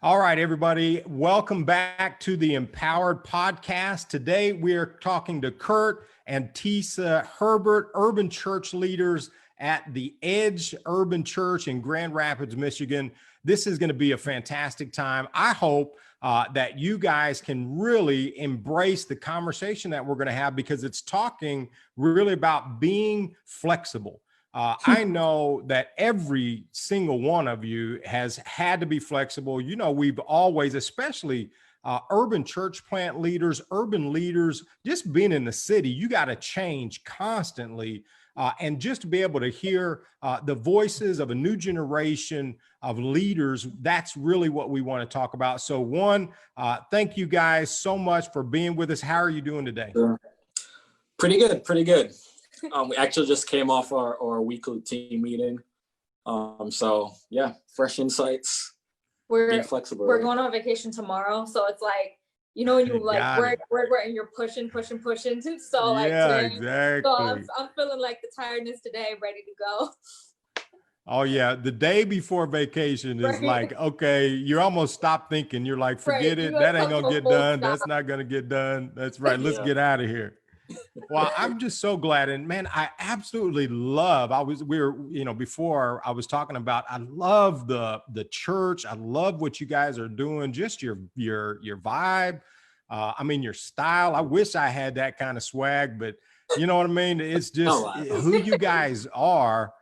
All right, everybody, welcome back to the Empowered Podcast. Today, we are talking to Kurt and Tisa Herbert, urban church leaders at the Edge Urban Church in Grand Rapids, Michigan. This is going to be a fantastic time. I hope that you guys can really embrace the conversation that we're going to have, because it's talking really about being flexible. I know that every single one of you has had to be flexible. You know, we've always, especially urban church plant leaders, urban leaders, just being in the city, you got to change constantly. And just to be able to hear the voices of a new generation of leaders, that's really what we want to talk about. So one, thank you guys so much for being with us. How are you doing today? Sure. Pretty good, pretty good. We actually just came off our weekly team meeting. So yeah, fresh insights. We're flexible. We're going on vacation tomorrow, so it's like, you know, when you like work and you're pushing. So like today, exactly. So I'm feeling like the tiredness today, ready to go. Oh yeah, the day before vacation is like, okay, you almost stop thinking. You're like, forget it. That ain't gonna get done. That's not gonna get done. That's right. Let's get out of here. Well, I'm just so glad. And man, I absolutely love, before I was talking about, I love the church. I love what you guys are doing, just your vibe. Your style. I wish I had that kind of swag, but you know what I mean? It's just who you guys are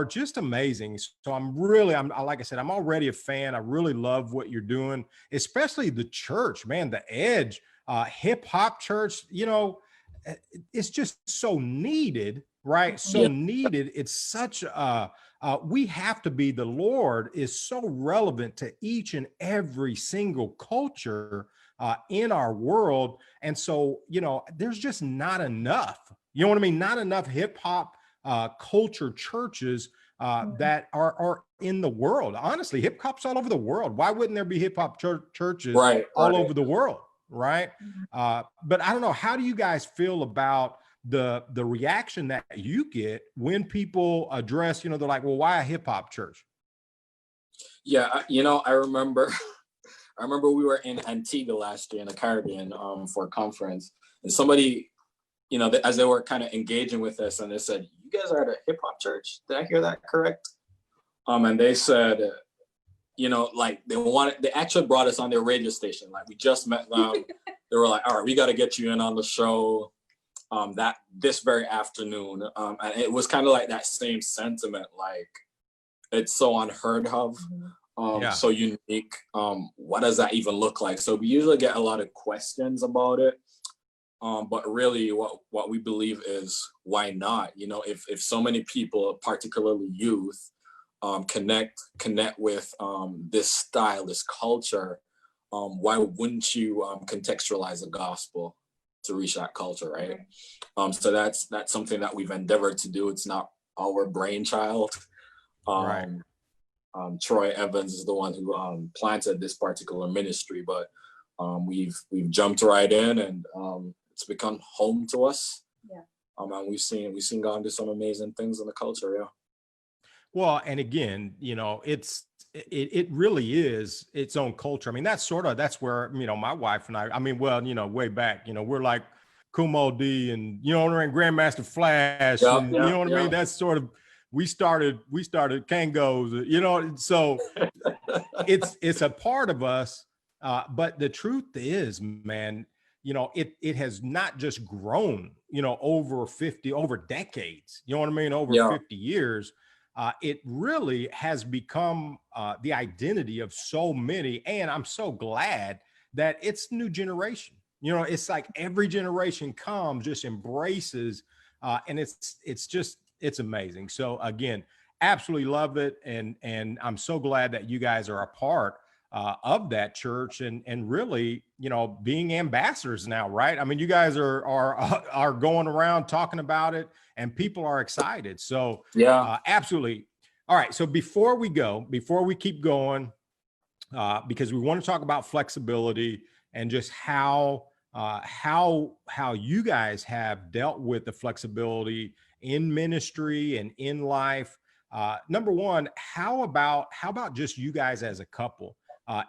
just amazing. So like I said, I'm already a fan. I really love what you're doing, especially the church, man, the Edge, hip hop church, you know, it's just so needed, right? So needed. It's such we have to be, the Lord is so relevant to each and every single culture in our world. And so, you know, there's just not enough, you know what I mean? Not enough hip hop culture churches that are in the world. Honestly, hip hop's all over the world. Why wouldn't there be hip hop churches all over the world? Right. But I don't know. How do you guys feel about the reaction that you get when people address, you know, they're like, well, why a hip hop church? Yeah. You know, I remember we were in Antigua last year in the Caribbean for a conference, and somebody, you know, as they were kind of engaging with us, and they said, you guys are at a hip hop church. Did I hear that correct? And they said, you know, like they actually brought us on their radio station. Like we just met them. They were like, all right, we got to get you in on the show this very afternoon. And it was kind of like that same sentiment, like it's so unheard of, so unique. What does that even look like? So we usually get a lot of questions about it. But really what we believe is, why not? You know, if so many people, particularly youth, connect with this style, this culture, why wouldn't you contextualize the gospel to reach that culture, right? So that's something that we've endeavored to do. It's not our brainchild. Troy Evans is the one who planted this particular ministry, but we've jumped right in, and it's become home to us. And we've seen God do some amazing things in the culture. Well, and again, you know, it really is its own culture. I mean, that's where, you know, my wife and I mean, well, you know, way back, you know, we're like Kumo D and, you know, and Grandmaster Flash, and you know what I mean? That's sort of, we started Kangos, you know, so it's a part of us. But the truth is, man, you know, it has not just grown, you know, over decades, you know what I mean? Over 50 years. It really has become the identity of so many. And I'm so glad that it's new generation. You know, it's like every generation comes, just embraces, and it's amazing. So again, absolutely love it. And I'm so glad that you guys are a part of that church, and really, you know, being ambassadors now, right? I mean, you guys are going around talking about it, and people are excited. So absolutely. All right. So before we keep going, because we want to talk about flexibility and just how you guys have dealt with the flexibility in ministry and in life. Number one, how about just you guys as a couple?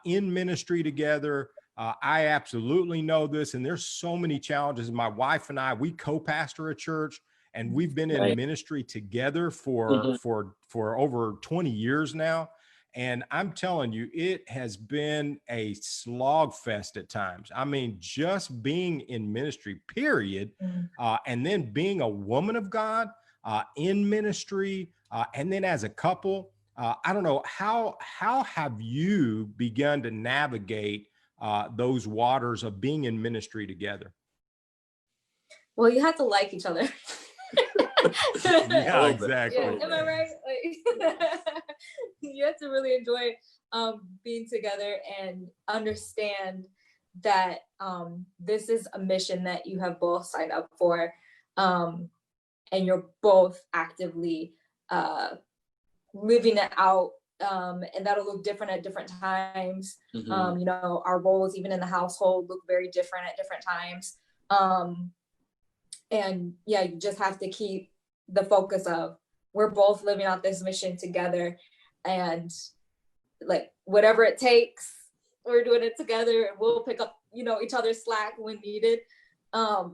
in ministry together. I absolutely know this, and there's so many challenges. My wife and I, we co-pastor a church, and we've been in ministry together for over 20 years now. And I'm telling you, it has been a slog fest at times. I mean, just being in ministry, period, and then being a woman of God in ministry, and then as a couple. I don't know, how have you begun to navigate those waters of being in ministry together? Well, you have to like each other. Yeah, exactly. Yeah, am I right? Like, you have to really enjoy being together and understand that this is a mission that you have both signed up for, and you're both actively living it out, and that'll look different at different times. You know, our roles even in the household look very different at different times. And yeah, you just have to keep the focus of, we're both living out this mission together, and like whatever it takes, we're doing it together, and we'll pick up, you know, each other's slack when needed. Yeah,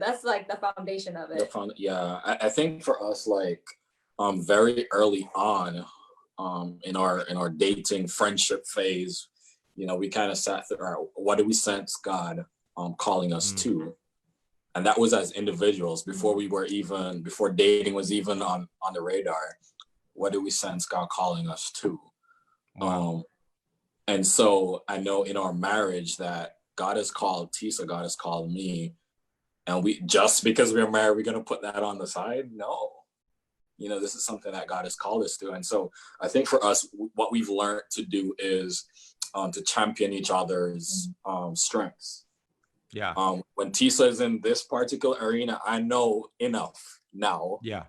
that's like the foundation of it. I think for us, like very early on in our dating friendship phase, you know, we kind of sat there, what do we sense God calling us to? And that was as individuals, before dating was even on the radar. What do we sense God calling us to? Wow. And so I know in our marriage that God has called Tisa, God has called me, and we, just because we're married, we're going to put that on the side? No. You know, this is something that God has called us to. And so I think for us, what we've learned to do is to champion each other's strengths. Yeah. When Tisa is in this particular arena, I know enough now. Yeah.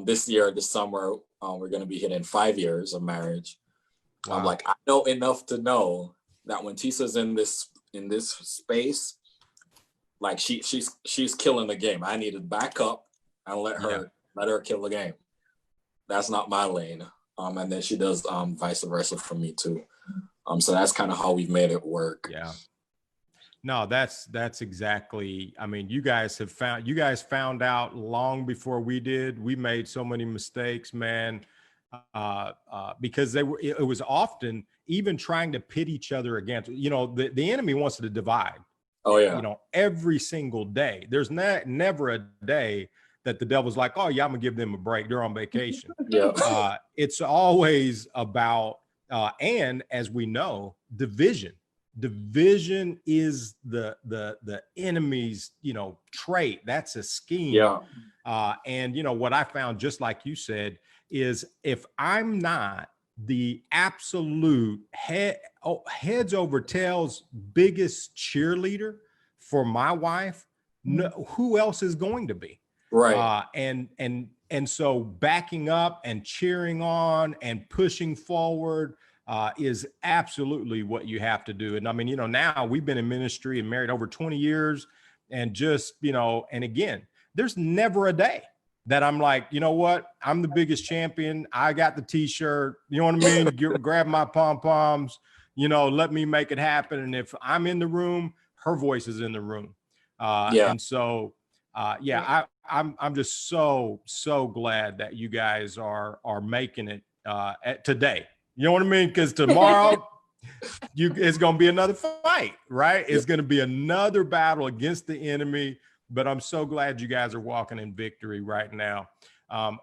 This year, this summer, we're going to be hitting 5 years of marriage. Wow. I'm like, I know enough to know that when Tisa's in this space, like she's killing the game. I need to back up and let her kill the game. That's not my lane. And then she does vice versa for me too. So that's kind of how we've made it work. Yeah. No, that's exactly. I mean, you guys found out long before we did. We made so many mistakes, man, because it was often even trying to pit each other against, you know, the enemy wants to divide. Oh yeah. You know, every single day. There's never a day that the devil's like, oh yeah, I'm gonna give them a break. They're on vacation. Yeah. It's always about, and as we know, division. Division is the enemy's, you know, trait. That's a scheme. Yeah. And you know what I found, just like you said, is if I'm not the absolute heads over tails biggest cheerleader for my wife, no, who else is going to be? Right. And so backing up and cheering on and pushing forward is absolutely what you have to do. And I mean, you know, now we've been in ministry and married over 20 years, and just, you know, and again, there's never a day that I'm like, you know what, I'm the biggest champion. I got the t-shirt, you know what I mean? Grab my pom-poms, you know, let me make it happen. And if I'm in the room, her voice is in the room. And so, I'm just so glad that you guys are making it today. You know what I mean? Because tomorrow it's going to be another fight, right? It's going to be another battle against the enemy. But I'm so glad you guys are walking in victory right now.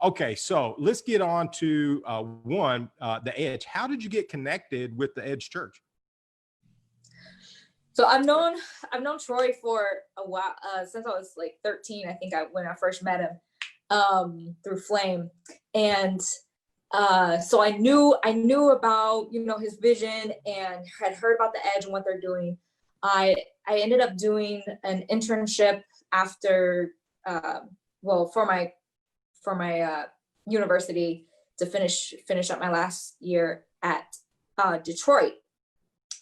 Okay, so let's get on to the Edge. How did you get connected with the Edge Church? So I've known Troy for a while, since I was like 13, I think, when I first met him through Flame. And so I knew about, you know, his vision, and had heard about the Edge and what they're doing. I ended up doing an internship after, for my university, to finish up my last year at Detroit.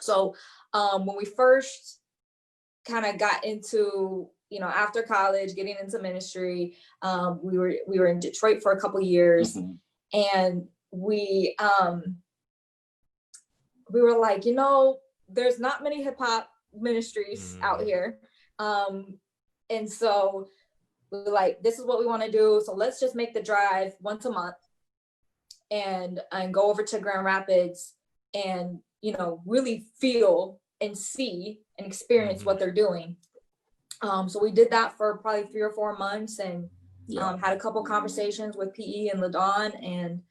So when we first kind of got into, you know, after college, getting into ministry, we were in Detroit for a couple of years, and we we were like, there's not many hip hop ministries out here. And so we were like, this is what we want to do. So let's just make the drive once a month and go over to Grand Rapids and, really feel and see and experience what they're doing. So we did that for probably 3 or 4 months and had a couple conversations with PE and LaDawn. And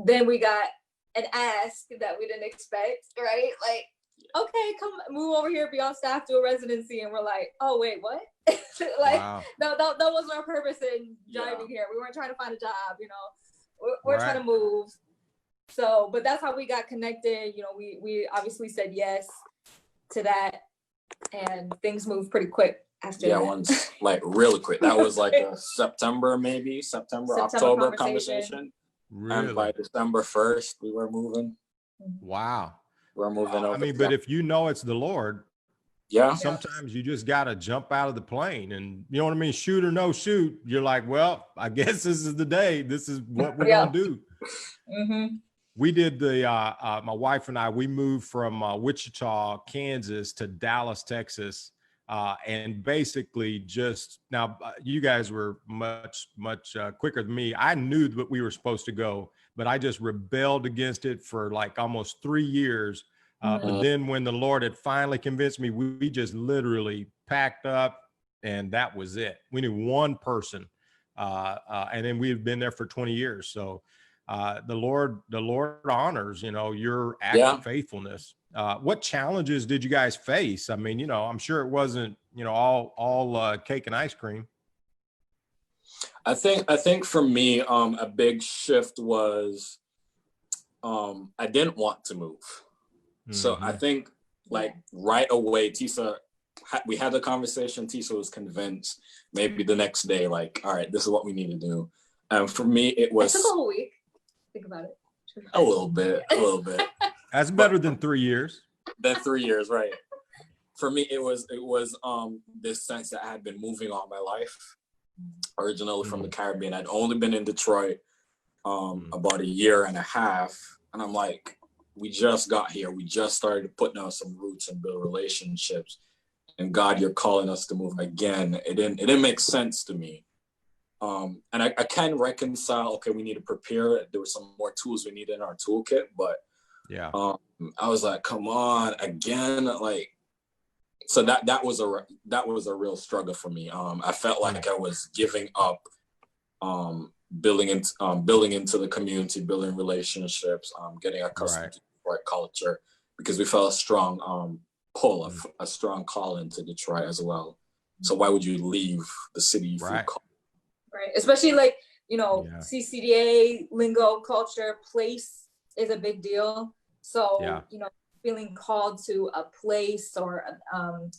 then we got an ask that we didn't expect, right? Like, okay, come move over here, be on staff, do a residency. And we're like, oh, wait, what? Like, Wow. no, that wasn't our purpose in driving here. We weren't trying to find a job, we're Right. trying to move. So, but that's how we got connected. We obviously said yes to that, and things moved pretty quick after that. Once, like really quick. That was like a September, October conversation. Really? And by December 1st, we were moving. Wow. We're moving over. I mean, but if it's the Lord, yeah, sometimes you just got to jump out of the plane and, you know what I mean? Shoot or no shoot. You're like, well, I guess this is the day. This is what we're going to do. We did my wife and I, we moved from Wichita, Kansas to Dallas, Texas. And basically just now you guys were much quicker than me. I knew that we were supposed to go, but I just rebelled against it for like almost 3 years. But then when the Lord had finally convinced me, we just literally packed up and that was it. We knew one person. And then we've been there for 20 years. So the Lord honors, your act of faithfulness. What challenges did you guys face? I mean, I'm sure it wasn't, all cake and ice cream. I think for me, a big shift was, I didn't want to move. So I think like right away, we had the conversation. Tisa was convinced. Maybe the next day, like, all right, this is what we need to do. And for me, it was. It took a whole week. Think about it. A little bit. That's better than 3 years. Than 3 years, right? For me, it was this sense that I had been moving all my life. Originally from the Caribbean, I'd only been in Detroit about 1.5 years, and I'm like, we just got here. We just started putting out some roots and build relationships. And God, you're calling us to move again. It didn't make sense to me. And I can reconcile, okay, we need to prepare. There were some more tools we needed in our toolkit, but I was like, come on, again, like, so that was a real struggle for me. I felt like I was giving up building into the community, building relationships, getting accustomed to Detroit culture, because we felt a strong pull, a strong call into Detroit as well. So why would you leave the city you feel called? Right, especially like, CCDA, lingo, culture, place is a big deal. So, feeling called to a place or,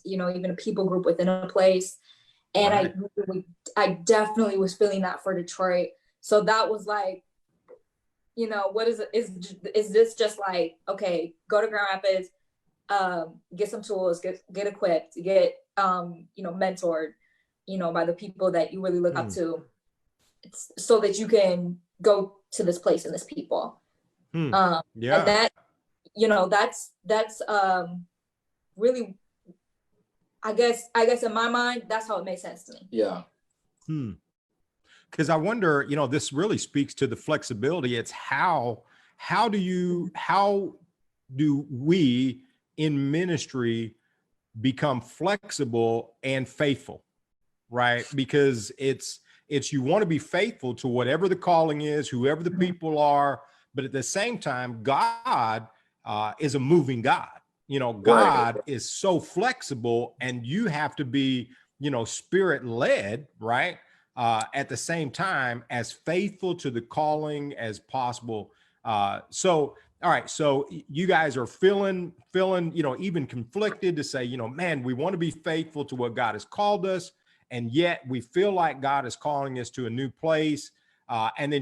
even a people group within a place. And I definitely was feeling that for Detroit. So that was like, what is it? Is this just like, okay, go to Grand Rapids, get some tools, get equipped, get, mentored, by the people that you really look up to, so that you can go to this place and this people. And that, that's really, I guess in my mind, that's how it makes sense to me. Yeah. Because I wonder, this really speaks to the flexibility. It's how do we in ministry become flexible and faithful, right? Because it's you want to be faithful to whatever the calling is, whoever the people are, but at the same time, God is a moving God. God is so flexible, and you have to be, spirit led, right? At the same time, as faithful to the calling as possible. So, all right. So you guys are feeling, even conflicted to say, man, we want to be faithful to what God has called us. And yet we feel like God is calling us to a new place. And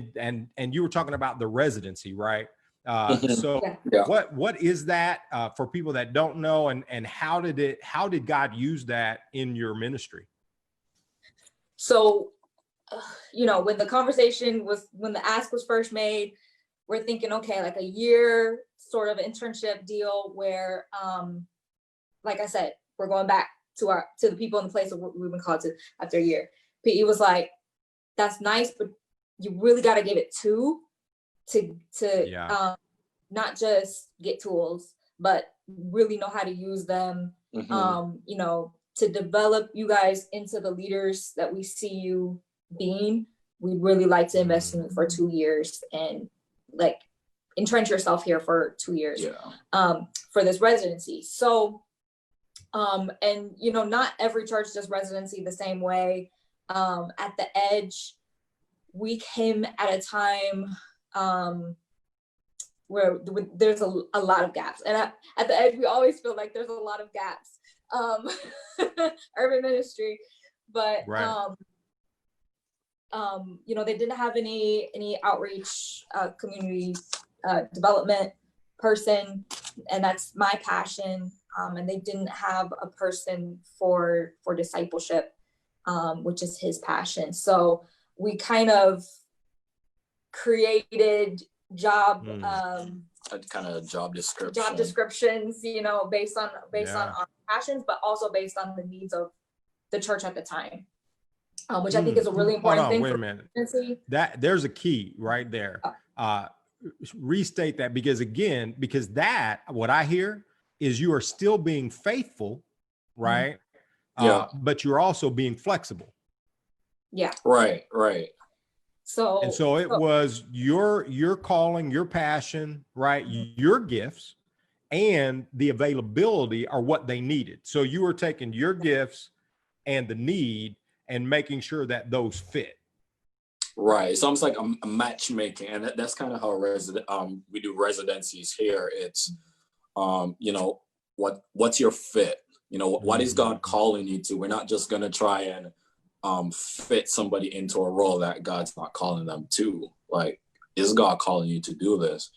you were talking about the residency, right? So what is that for people that don't know, and how did God use that in your ministry? So, when the ask was first made, we're thinking, okay, like a year sort of internship deal where, like I said, we're going back to the people in the place that we've been called to after a year. PE was like, that's nice, but you really got to give it to not just get tools, but really know how to use them, you know, to develop you guys into the leaders that we see you being. We'd really like to invest in you for 2 years and like entrench yourself here for 2 years for this residency. So, and you know, not every church does residency the same way. At the Edge, we came at a time where there's a lot of gaps, and at the Edge we always feel like there's a lot of gaps. Urban ministry, but you know, they didn't have any outreach, community development person, and that's my passion. And they didn't have a person for discipleship, which is his passion. So we kind of created job descriptions, you know, based on our passions, but also based on the needs of the church at the time, which I think is a really important thing. Wait a minute. That there's a key right there. Restate that, because that what I hear is you are still being faithful, right? But you're also being flexible. Yeah. Right. So it was your calling, your passion, right? Your gifts and the availability are what they needed. So you were taking your gifts and the need and making sure that those fit. Right. It's almost like a matchmaking, and that's kind of how we do residencies here. It's you know, what's your fit? You know, what is God calling you to? We're not just gonna try and fit somebody into a role that God's not calling them to. Like, is God calling you to do this?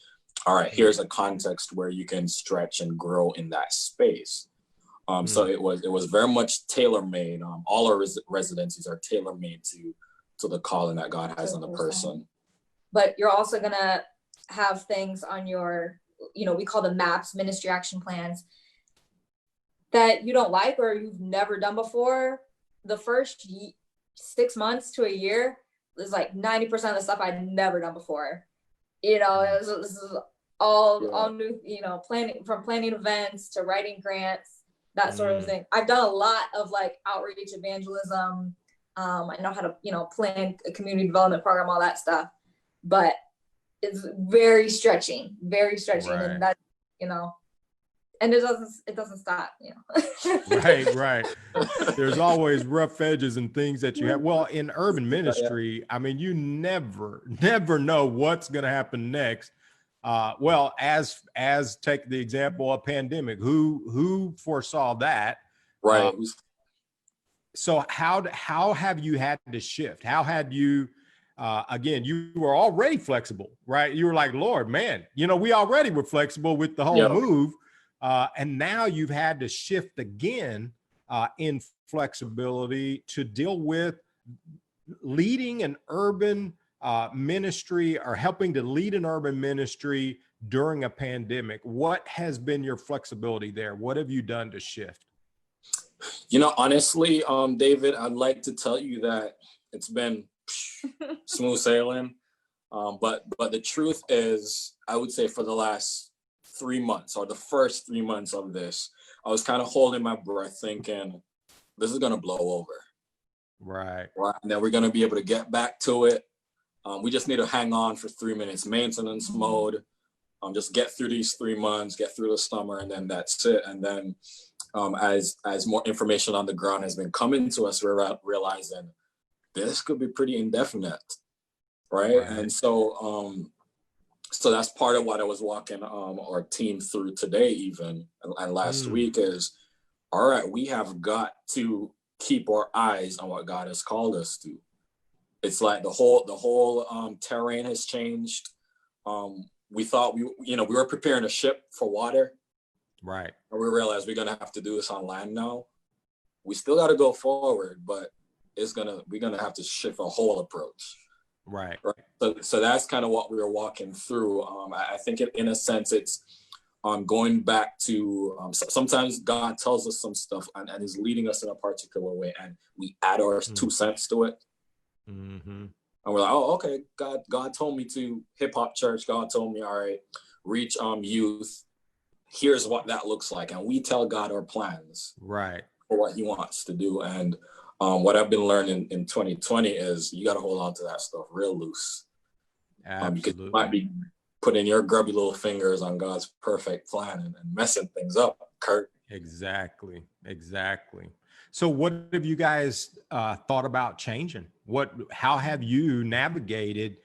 All right, here's a context where you can stretch and grow in that space. So it was very much tailor-made. All our residencies are tailor-made to the calling that God has on the person. But you're also gonna have things on your, you know, we call them MAPs, ministry action plans, that you don't like or you've never done before. The first 6 months to a year is like 90% of the stuff I'd never done before. You know, this is all new, you know, planning events to writing grants, that sort of thing. I've done a lot of like outreach, evangelism. I know how to, you know, plan a community development program, all that stuff, but it's very stretching. Right. And that, you know, and it doesn't stop, you know. Right. There's always rough edges and things that you have. Well, in urban ministry, I mean, you never know what's going to happen next. Well, as take the example of pandemic, who foresaw that? Right. So how have you had to shift? How had you, again, you were already flexible, right? You were like, Lord, man, you know, we already were flexible with the whole move. And now you've had to shift again in flexibility to deal with leading an urban ministry or helping to lead an urban ministry during a pandemic. What has been your flexibility there? What have you done to shift? You know, honestly, David, I'd like to tell you that it's been smooth sailing. But the truth is, I would say for the last 3 months or the first 3 months of this, I was kind of holding my breath thinking, this is going to blow over. Right. And then we're going to be able to get back to it. We just need to hang on for 3 minutes, maintenance mode, just get through these 3 months, get through the summer, and then that's it. And then as more information on the ground has been coming to us, we're realizing this could be pretty indefinite. Right. And so, so that's part of what I was walking our team through today, even and last week is, all right, we have got to keep our eyes on what God has called us to. It's like the whole terrain has changed. We thought we were preparing a ship for water. Right. And we realized we're gonna have to do this on land now. We still got to go forward, but we're gonna have to shift a whole approach. Right. Right. So that's kind of what we were walking through. I think in a sense, it's going back to sometimes God tells us some stuff and is leading us in a particular way, and we add our 2 cents to it. Mm-hmm. And we're like, oh, okay, God told me to hip hop church. God told me, all right, reach youth. Here's what that looks like. And we tell God our plans Right. for what he wants to do. And what I've been learning in 2020 is you got to hold on to that stuff real loose. Absolutely. Because you might be putting your grubby little fingers on God's perfect plan and messing things up, Kurt. Exactly. So what have you guys thought about changing? How have you navigated?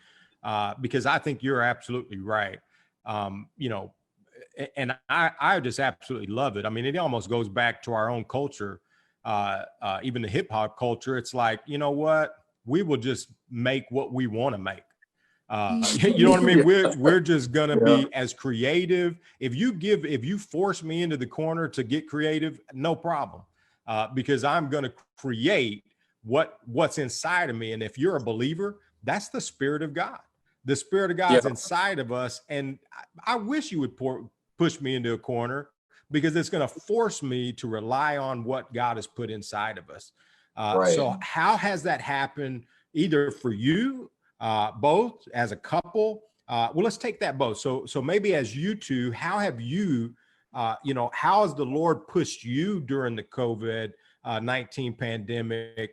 Because I think you're absolutely right. And I just absolutely love it. I mean, it almost goes back to our own culture, even the hip hop culture. It's like, you know what? We will just make what we want to make. You know what I mean? We're just gonna be as creative. If you force me into the corner to get creative, no problem, because I'm gonna create what's inside of me. And if you're a believer, that's the Spirit of God. The Spirit of God's inside of us, and I wish you would push me into a corner, because it's gonna force me to rely on what God has put inside of us. Right. So how has that happened, either for you? Both as a couple? Well, let's take that both. So maybe as you two, how have you, how has the Lord pushed you during the COVID-19 pandemic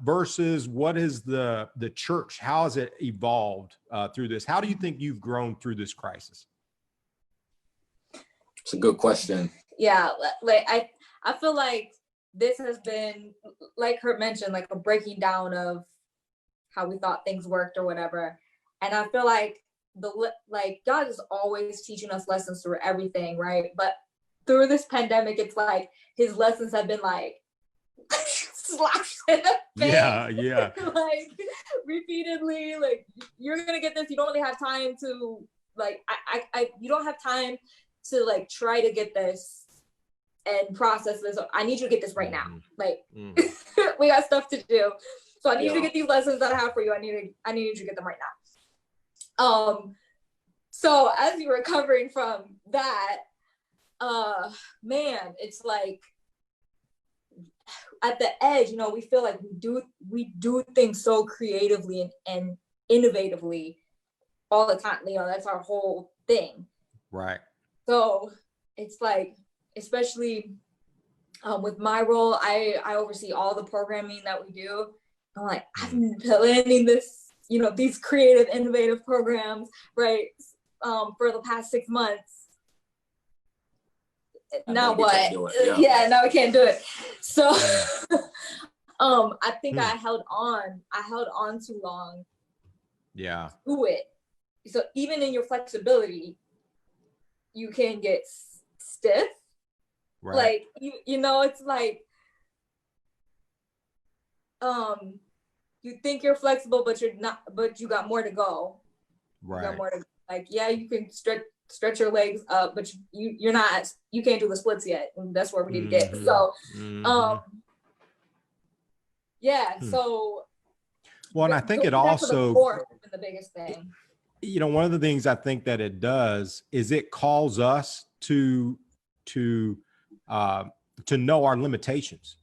versus what is the church? How has it evolved through this? How do you think you've grown through this crisis? It's a good question. Yeah, like I feel like this has been, like Kurt mentioned, like a breaking down of how we thought things worked or whatever. And I feel like God is always teaching us lessons through everything, right? But through this pandemic, it's like his lessons have been like slapped in the face. Yeah. Like repeatedly, like, you're gonna get this. You don't really have time to like you don't have time to like try to get this and process this. I need you to get this right now. Like we got stuff to do. So I need you to get these lessons that I have for you. I need you to get them right now. So as you're recovering from that, man, it's like at the edge, we feel like we do things so creatively and innovatively all the time. That's our whole thing. Right. So it's like, especially with my role, I oversee all the programming that we do. I'm like, I've been planning this, these creative, innovative programs, right? For the past 6 months. Now what? Now we can't do it. So, I think I held on too long. Yeah. To it. So even in your flexibility, you can get stiff. Right. Like it's like, you think you're flexible, but you're not, but you got more to go. Right. You got more to, like, you can stretch your legs up, but you can't do the splits yet. And that's where we need to get. So, so. Well, and I think it also, the biggest thing. One of the things I think that it does is it calls us to know our limitations,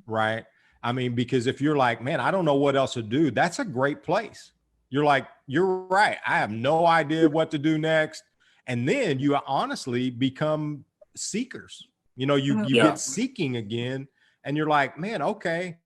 right? I mean, because if you're like, man, I don't know what else to do, that's a great place. You're like, you're right. I have no idea what to do next. And then you honestly become seekers. You get seeking again, and you're like, man, okay.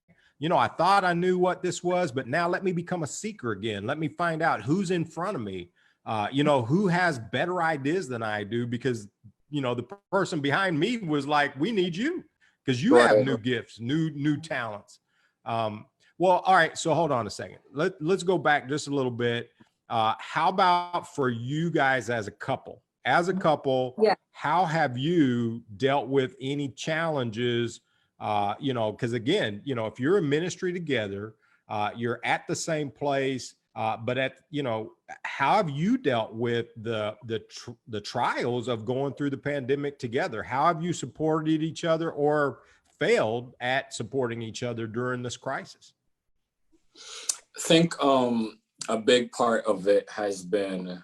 I thought I knew what this was, but now let me become a seeker again. Let me find out who's in front of me, who has better ideas than I do, because, the person behind me was like, we need you because you have new gifts, new talents. Well, all right. So hold on a second. Let's go back just a little bit. How about for you guys as a couple? How have you dealt with any challenges? Because again, if you're in ministry together, you're at the same place, but how have you dealt with the trials of going through the pandemic together? How have you supported each other or failed at supporting each other during this crisis? think a big part of it has been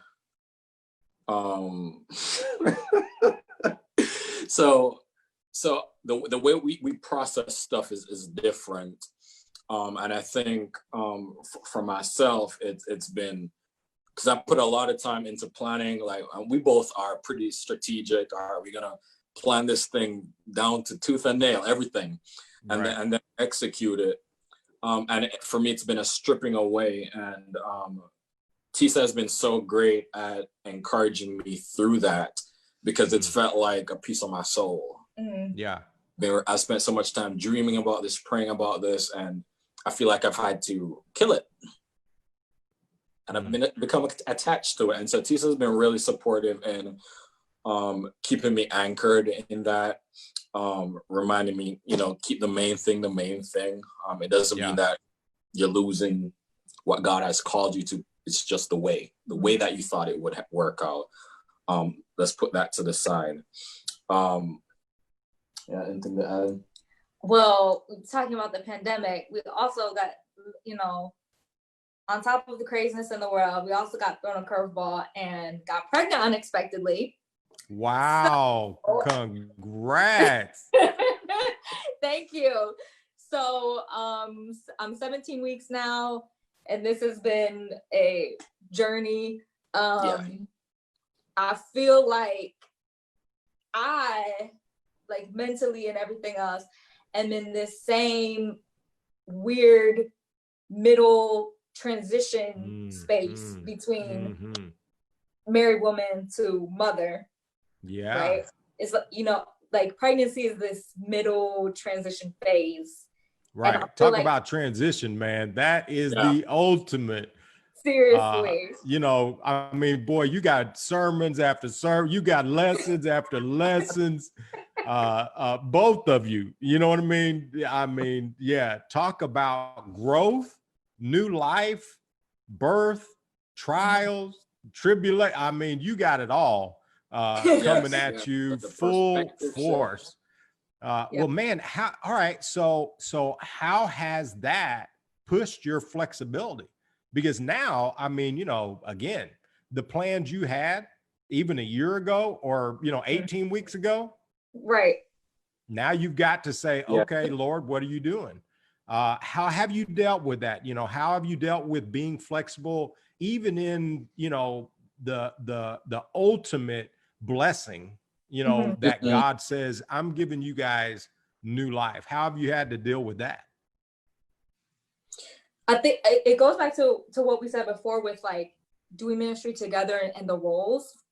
so the way we process stuff is different. And I think for myself, it's been because I put a lot of time into planning. Like we both are pretty strategic. Are we gonna plan this thing down to tooth and nail, everything, and then execute it? And for me, it's been a stripping away. And Tisa has been so great at encouraging me through that because it's felt like a piece of my soul. Yeah. I spent so much time dreaming about this, praying about this, and I feel like I've had to kill it. And I've become attached to it. And so Tisa has been really supportive in keeping me anchored in that, reminding me, keep the main thing the main thing. It doesn't mean that you're losing what God has called you to. It's just the way that you thought it would work out. Let's put that to the side. Anything to add? Well, talking about the pandemic, we also got, on top of the craziness in the world, we also got thrown a curveball and got pregnant unexpectedly. Wow. So, congrats. Thank you. So I'm 17 weeks now, and this has been a journey. I feel like mentally and everything else, am in this same weird middle transition space between married woman to mother. Yeah. Right. It's like pregnancy is this middle transition phase. Right. Talk about transition, man. That is the ultimate. Seriously. I mean, boy, you got sermons after sermon, you got lessons after lessons. Both of you, you know what I mean? I mean, yeah, talk about growth, new life, birth, trials, tribulation. I mean, you got it all coming at you full force. Well, man, all right. So how has that pushed your flexibility? Because now, I mean, again, the plans you had even a year ago or, 18 weeks ago. Right. Now you've got to say, okay, Lord, what are you doing? How have you dealt with that? How have you dealt with being flexible, even in, the ultimate blessing, that God says, I'm giving you guys new life. How have you had to deal with that? I think it goes back to what we said before with like doing ministry together and the roles.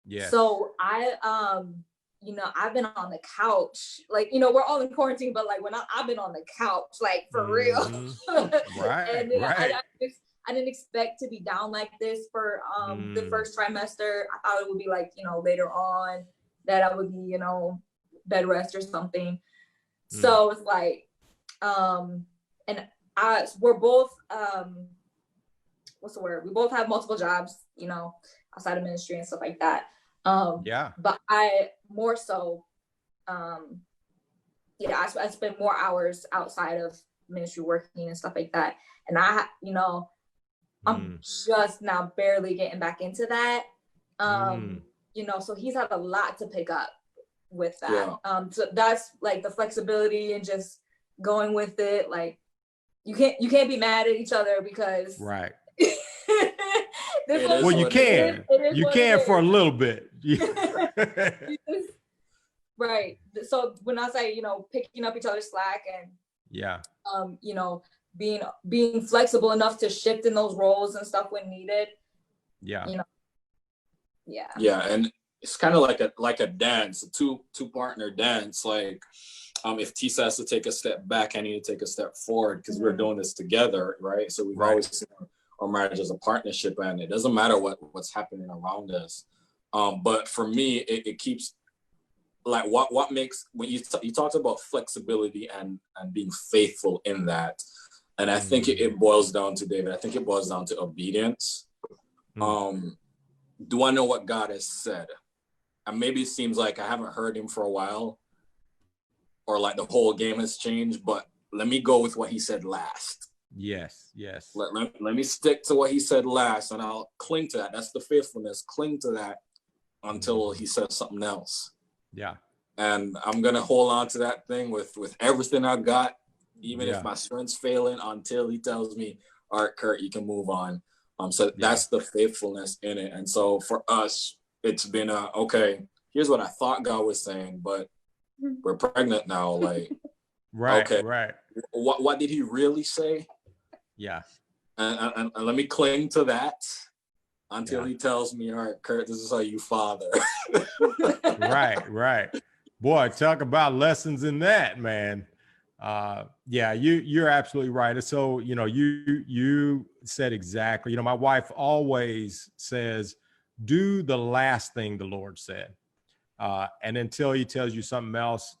Yeah. So I've been on the couch, like, we're all in quarantine, but like I've been on the couch, like for real. Right. And I didn't expect to be down like this for the first trimester. I thought it would be like, later on that I would be, bed rest or something. So it's like, we're both, what's the word? We both have multiple jobs, outside of ministry and stuff like that. But I more so, I spend more hours outside of ministry working and stuff like that. And I'm just now barely getting back into that. So he's had a lot to pick up with that. So that's like the flexibility and just going with it. Like you can't be mad at each other because well, you can. You can for a little bit. Right. So when I say, picking up each other's slack and being flexible enough to shift in those roles and stuff when needed. Yeah. And it's kind of like a dance, a two partner dance. Like if Tisa has to take a step back, I need to take a step forward because we're doing this together, right? So we've always seen our marriage as a partnership, and it doesn't matter what's happening around us. But for me, it keeps like what makes when you talked about flexibility and being faithful in that, and I think it boils down to David. I think it boils down to obedience. Do I know what God has said? And maybe it seems like I haven't heard him for a while, or like the whole game has changed. But let me go with what he said last. Yes. Yes. Let me stick to what he said last, and I'll cling to that. That's the faithfulness. Cling to that until he says something else. Yeah. And I'm gonna hold on to that thing with everything I got, even Yeah. if my strength's failing, until he tells me, all right, Kurt, you can move on. So that's the faithfulness in it. And so for us, it's been okay, here's what I thought God was saying, but we're pregnant now. Like, Right. okay, Right. what did he really say? Yeah. And let me cling to that until Yeah. he tells me, all right, Kurt, this is how you father. Right. Right. Boy, talk about lessons in that, man. Yeah, you're absolutely right. So, you said exactly, my wife always says, do the last thing the Lord said. And until he tells you something else,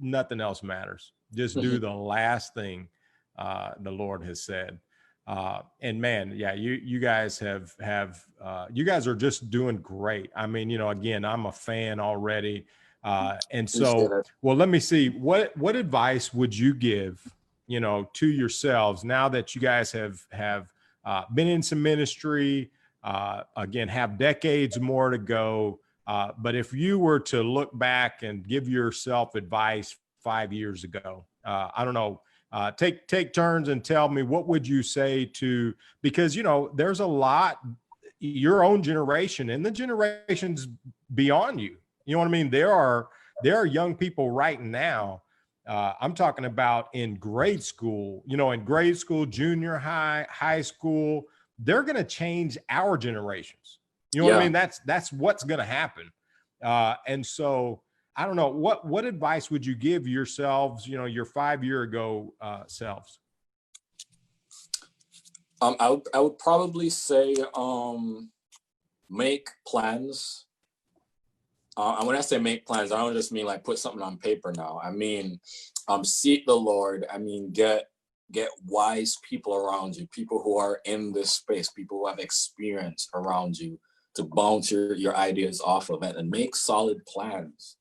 nothing else matters. Just do the last thing the Lord has said. And man, yeah, you guys have you guys are just doing great. I mean, again, I'm a fan already. And so, well, let me see, what advice would you give, to yourselves now that you guys have been in some ministry, again, have decades more to go. But if you were to look back and give yourself advice 5 years ago, I don't know, take turns and tell me, what would you say to, because, there's a lot, your own generation and the generations beyond you, you know what I mean? There are young people right now. I'm talking about in grade school, junior high, high school, they're going to change our generations. You know what I mean? That's what's going to happen. And so I don't know, what advice would you give yourselves, your 5 year ago selves? I would probably say make plans. And when I say make plans, I don't just mean like put something on paper now. I mean, seek the Lord. I mean, get wise people around you, people who are in this space, people who have experience around you to bounce your ideas off of it, and make solid plans.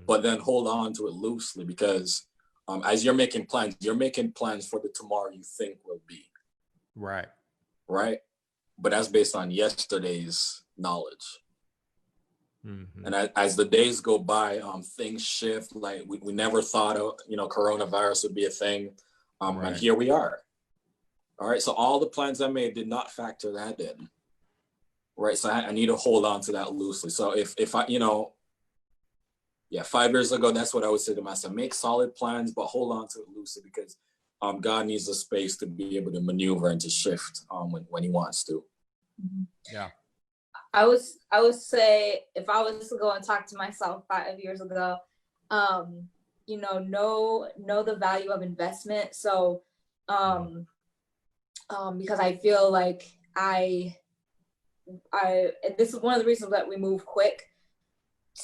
But then hold on to it loosely, because as you're making plans for the tomorrow you think will be. Right. But that's based on yesterday's knowledge. And as the days go by, things shift. Like we never thought of, coronavirus would be a thing. And here we are. All right. So all the plans I made did not factor that in. Right. So I need to hold on to that loosely. So if I, 5 years ago, that's what I would say to myself: make solid plans, but hold on to it loosely, because God needs a space to be able to maneuver and to shift when he wants to. Yeah. I would say, if I was to go and talk to myself 5 years ago, know the value of investment. So, because I feel like this is one of the reasons that we moved quick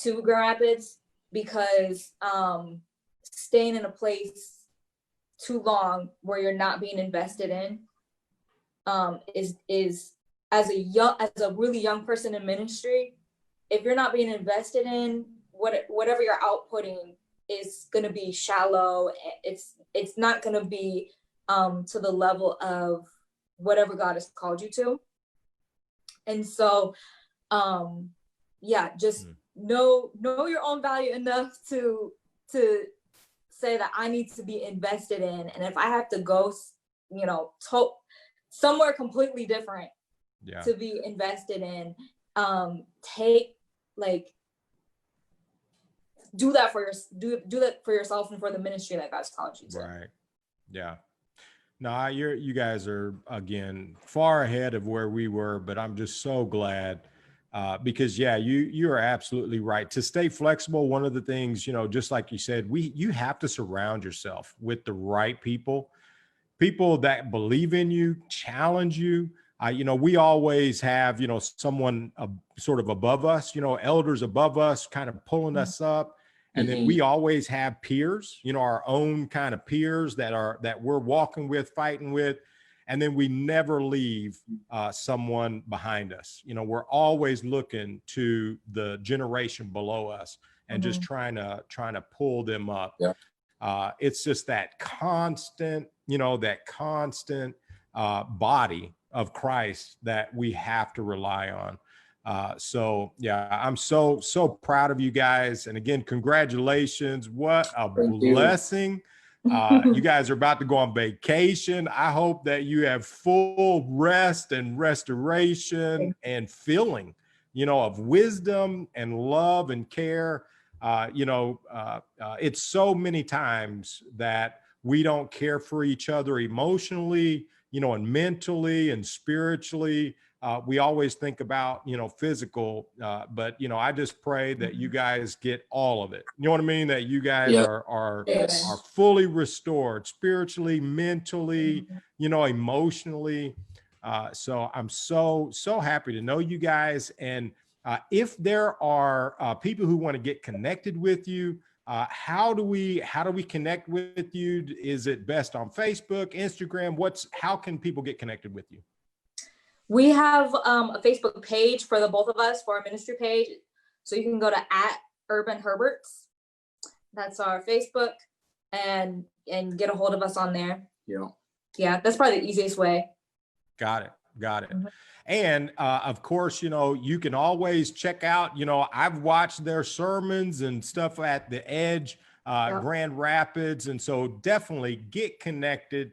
to Grand Rapids, because staying in a place too long where you're not being invested in is as a really young person in ministry, if you're not being invested in, whatever you're outputting is going to be shallow. It's not going to be to the level of whatever God has called you to. And so just know your own value enough to say that I need to be invested in, and if I have to go somewhere completely different to be invested in, do that for yourself and for the ministry that God's called you to. Right. Yeah. No, you guys are, again, far ahead of where we were, but I'm just so glad because you are absolutely right. To stay flexible, one of the things, just like you said, you have to surround yourself with the right people that believe in you, challenge you. We always have, someone sort of above us, elders above us kind of pulling us up. And then we always have peers, our own kind of peers that we're walking with, fighting with. And then we never leave someone behind us. We're always looking to the generation below us and just trying to pull them up. Yeah. it's just that constant, that constant body of Christ that we have to rely on. So yeah, I'm so proud of you guys. And again, congratulations. What a blessing. You guys are about to go on vacation. I hope that you have full rest and restoration and filling, of wisdom and love and care. It's so many times that we don't care for each other emotionally, and mentally and spiritually. We always think about, physical, but, I just pray that you guys get all of it. You know what I mean? That you guys are fully restored spiritually, mentally, emotionally. So I'm so happy to know you guys. And if there are people who want to get connected with you, how do we connect with you? Is it best on Facebook, Instagram? How can people get connected with you? We have a Facebook page for the both of us, for our ministry page. So you can go to @UrbanHerberts. That's our Facebook, and get a hold of us on there. Yeah, that's probably the easiest way. Got it. Mm-hmm. And of course, you can always check out, I've watched their sermons and stuff at the Edge, Grand Rapids. And so definitely get connected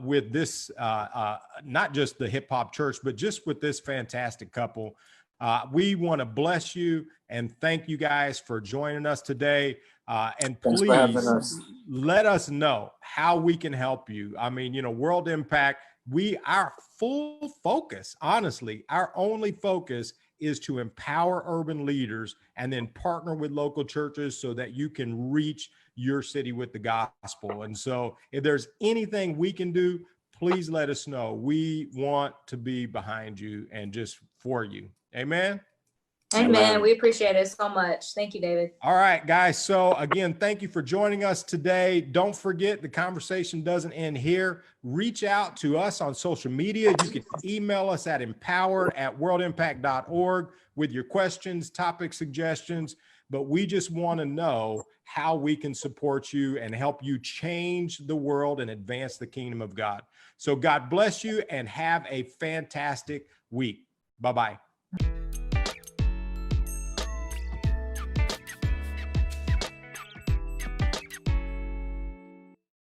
with this, not just the Hip Hop Church, but just with this fantastic couple. We want to bless you and thank you guys for joining us today. And please let us know how we can help you. I mean, World Impact, our full focus, honestly, our only focus is to empower urban leaders and then partner with local churches so that you can reach your city with the gospel. And so if there's anything we can do, please let us know. We want to be behind you and just for you. Amen. Amen. We appreciate it so much. Thank you, David. All right, guys. So again, thank you for joining us today. Don't forget, the conversation doesn't end here. Reach out to us on social media. You can email us at empowered@worldimpact.org with your questions, topic suggestions. But we just want to know how we can support you and help you change the world and advance the kingdom of God. So God bless you and have a fantastic week. Bye-bye.